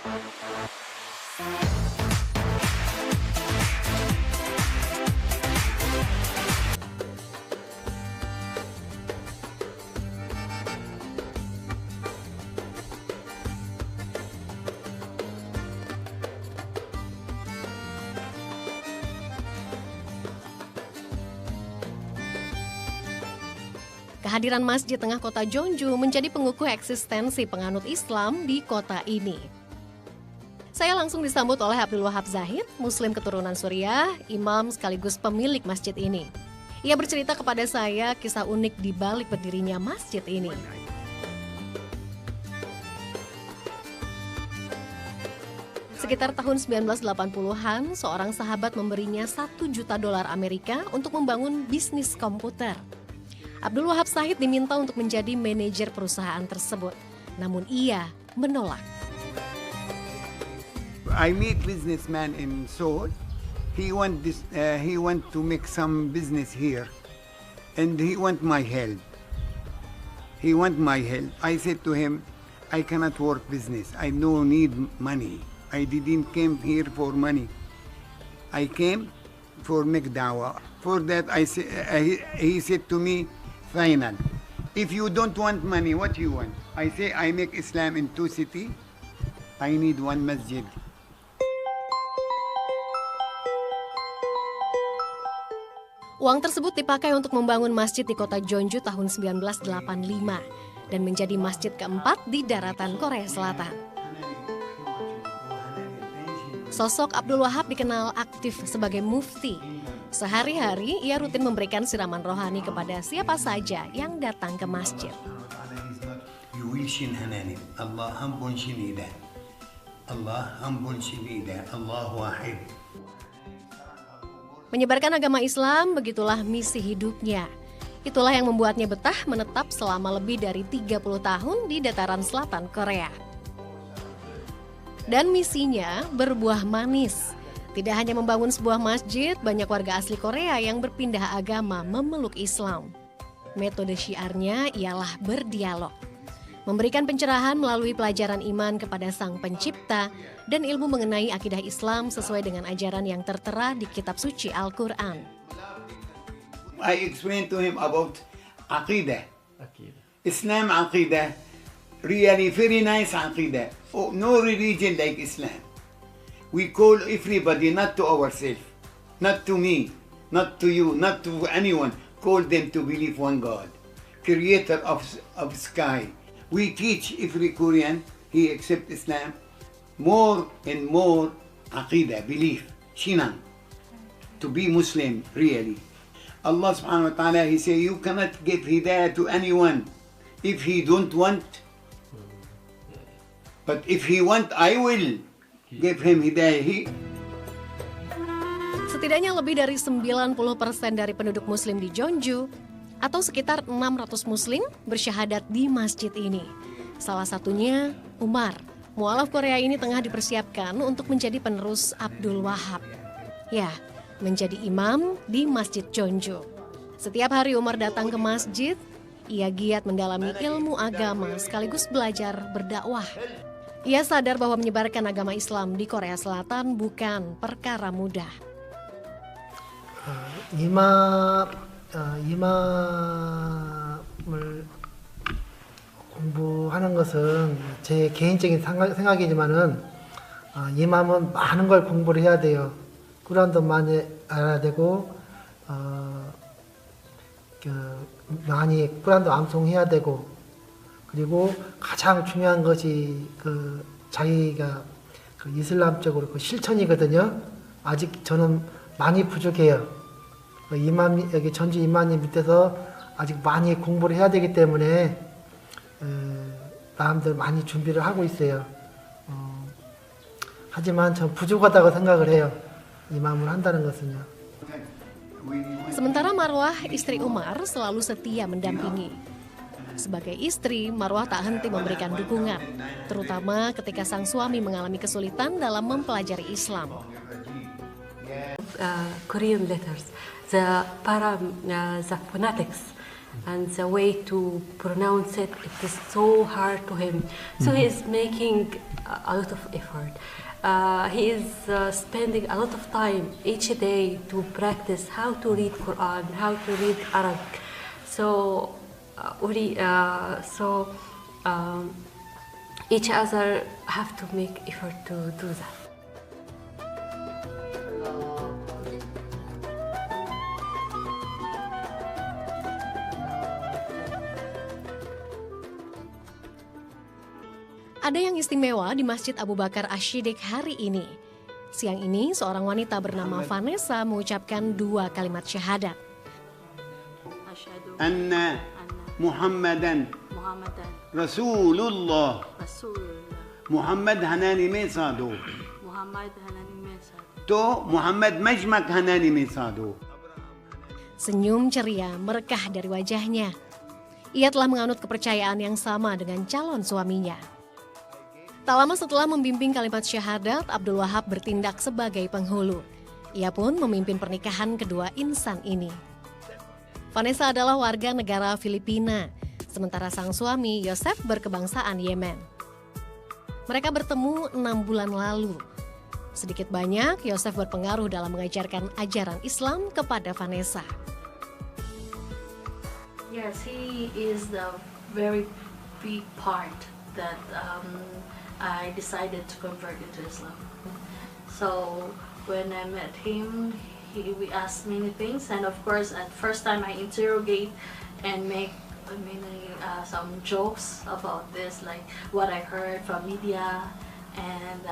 Kehadiran Masjid Tengah Kota Jeonju menjadi pengukuh eksistensi penganut Islam di kota ini. Saya langsung disambut oleh Abdul Wahab Zahid, Muslim keturunan Suriah, imam sekaligus pemilik masjid ini. Ia bercerita kepada saya kisah unik di balik berdirinya masjid ini. Sekitar tahun 1980-an, seorang sahabat memberinya $1 juta Amerika untuk membangun bisnis komputer. Abdul Wahab Zahid diminta untuk menjadi manajer perusahaan tersebut, namun ia menolak. I meet businessman in Seoul. He want to make some business here, and he want my help. I said to him, I cannot work business. I no need money. I didn't came here for money. I came for make dawah. For that, he said to me, final. If you don't want money, what you want? I say I make Islam in 2 cities. I need 1 masjid. Uang tersebut dipakai untuk membangun masjid di kota Jeonju tahun 1985 dan menjadi masjid keempat di daratan Korea Selatan. Sosok Abdul Wahab dikenal aktif sebagai mufti. Sehari-hari ia rutin memberikan siraman rohani kepada siapa saja yang datang ke masjid. Menyebarkan agama Islam, begitulah misi hidupnya. Itulah yang membuatnya betah menetap selama lebih dari 30 tahun di dataran selatan Korea. Dan misinya berbuah manis. Tidak hanya membangun sebuah masjid, banyak warga asli Korea yang berpindah agama memeluk Islam. Metode syiarnya ialah berdialog. Memberikan pencerahan melalui pelajaran iman kepada Sang Pencipta dan ilmu mengenai akidah Islam sesuai dengan ajaran yang tertera di kitab suci Al-Quran. I explained to him about aqidah. Islam aqidah. Really very nice aqidah. Oh, no religion like Islam. We call everybody, not to ourselves, not to me, not to you, not to anyone. Call them to believe one God, creator of sky. We teach every Korean, he accept Islam, more and more aqidah, belief, shinang, to be Muslim, really. Allah subhanahu wa ta'ala, he say, you cannot give hidayah to anyone if he don't want. But if he want, I will. Give him hidayah. Setidaknya lebih dari 90% dari penduduk muslim di Jeonju atau sekitar 600 muslim bersyahadat di masjid ini. Salah satunya Umar. Mualaf Korea ini tengah dipersiapkan untuk menjadi penerus Abdul Wahab. Ya, menjadi imam di Masjid Jeonju. Setiap hari Umar datang ke masjid, ia giat mendalami ilmu agama sekaligus belajar berdakwah. Ia sadar bahwa menyebarkan agama Islam di Korea Selatan bukan perkara mudah. 이맘을 공부하는 것은 제 개인적인 생각이지만은 이맘은 많은 걸 공부를 해야 돼요. 꾸란도 많이 알아야 되고 많이 꾸란도 암송해야 되고 그리고 가장 중요한 것이 자기가 이슬람적으로 실천이거든요. 아직 저는 많이 부족해요. 여기 전주 이마님 밑에서 아직 많이 공부를 해야 되기 때문에 마음대로 많이 준비를 하고 있어요. 하지만 전 부족하다고 생각을 해요. 이맘을 한다는 것은요. Sementara Marwah, istri Umar, selalu setia mendampingi. Sebagai istri, Marwah tak henti memberikan dukungan, terutama ketika sang suami mengalami kesulitan dalam mempelajari Islam. Korean letters, the phonetics, and the way to pronounce it, it is so hard to him. So he is making a lot of effort. He is spending a lot of time each day to practice how to read Quran, how to read Arabic. So each other have to make effort to do that. Ada yang istimewa di Masjid Abu Bakar Ash-Shiddiq hari ini. Siang ini, seorang wanita bernama Vanessa mengucapkan 2 kalimat syahadat. Anna Muhammadan Rasulullah Muhammad Hanani Mesado To Muhammad Majmak Hanani Mesado. Senyum ceria merekah dari wajahnya. Ia telah menganut kepercayaan yang sama dengan calon suaminya. Tak lama setelah membimbing kalimat syahadat, Abdul Wahab bertindak sebagai penghulu. Ia pun memimpin pernikahan kedua insan ini. Vanessa adalah warga negara Filipina, sementara sang suami Yosef berkebangsaan Yemen. Mereka bertemu 6 bulan lalu. Sedikit banyak, Yosef berpengaruh dalam mengajarkan ajaran Islam kepada Vanessa. Yes, he is the very big part that I decided to convert into Islam. So when I met him, we asked many things, and of course, at first time I interrogate and make some jokes about this, like what I heard from media and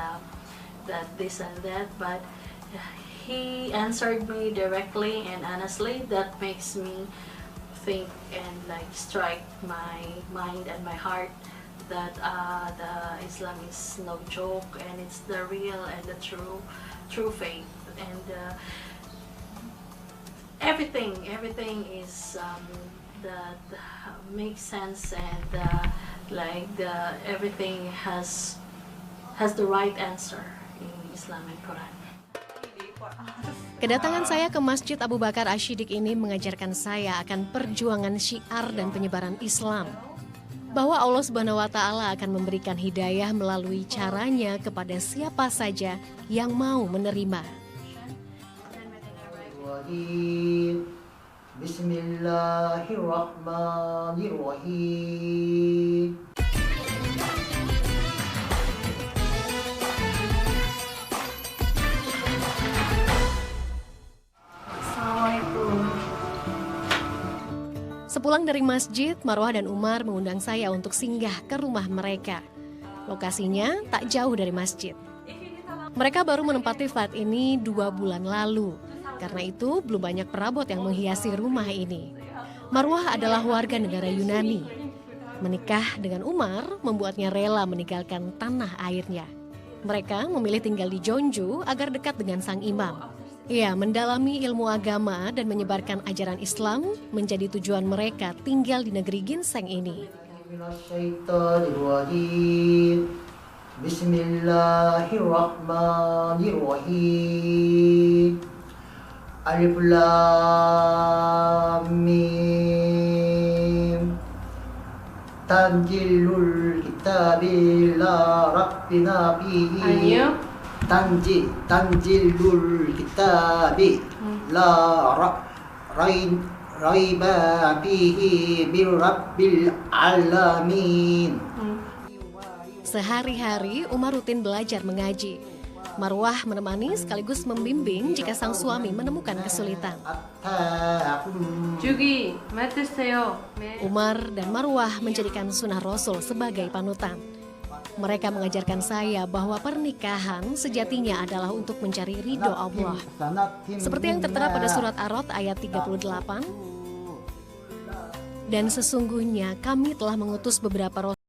that this and that. But he answered me directly and honestly. That makes me think and like strike my mind and my heart that the Islam is no joke, and it's the real and the true faith, and everything is that makes sense, and everything has the right answer in Islam and Quran. Kedatangan saya ke Masjid Abu Bakar Ash-Shiddiq ini mengajarkan saya akan perjuangan syiar dan penyebaran Islam. Bahwa Allah Subhanahu wa Ta'ala akan memberikan hidayah melalui caranya kepada siapa saja yang mau menerima. Bismillahirrahmanirrahim. Sepulang dari masjid, Marwah dan Umar mengundang saya untuk singgah ke rumah mereka. Lokasinya tak jauh dari masjid. Mereka baru menempati flat ini 2 bulan lalu. Karena itu belum banyak perabot yang menghiasi rumah ini. Marwah adalah warga negara Yunani. Menikah dengan Umar membuatnya rela meninggalkan tanah airnya. Mereka memilih tinggal di Jeonju agar dekat dengan sang imam. Ia mendalami ilmu agama dan menyebarkan ajaran Islam menjadi tujuan mereka tinggal di negeri ginseng ini. Bismillahirrahmanirrahim. Alif Lam Mim. Tanzilul kitabi la rabbina fihi. Tanzilul kitabi la raiba fihi bir rabbil alamin. Sehari-hari Umar rutin belajar mengaji. Marwah menemani sekaligus membimbing jika sang suami menemukan kesulitan. Umar dan Marwah menjadikan sunnah Rasul sebagai panutan. Mereka mengajarkan saya bahwa pernikahan sejatinya adalah untuk mencari ridho Allah. Seperti yang tertera pada surat Ar-Ra'd ayat 38. Dan sesungguhnya kami telah mengutus beberapa rasul